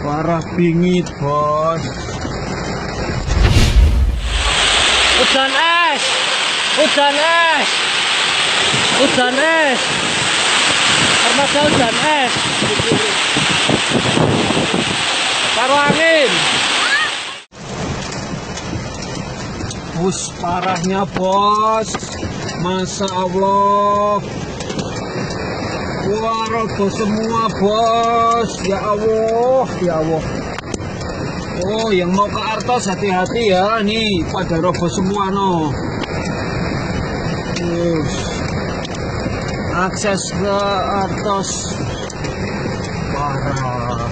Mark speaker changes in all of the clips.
Speaker 1: Parah bingit, bos.
Speaker 2: Hujan es, hujan es, hujan es, armada hujan es, karo angin.
Speaker 1: Bus parahnya, bos. Masya Allah. Wah, roboh semua, bos. Ya Allah, ya Allah. Oh, yang mau ke Artos hati-hati ya. Nih, pada roboh semua, no. Akses ke Artos parah.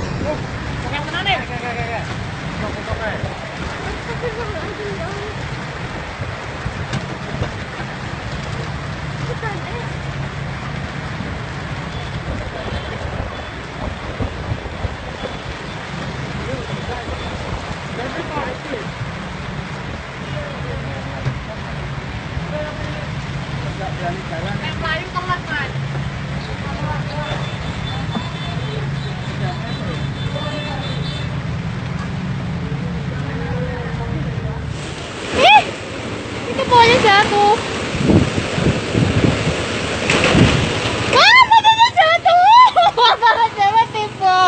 Speaker 3: Itu pohonnya jatuh. Wah, pohonnya jatuh. Jangan tipe.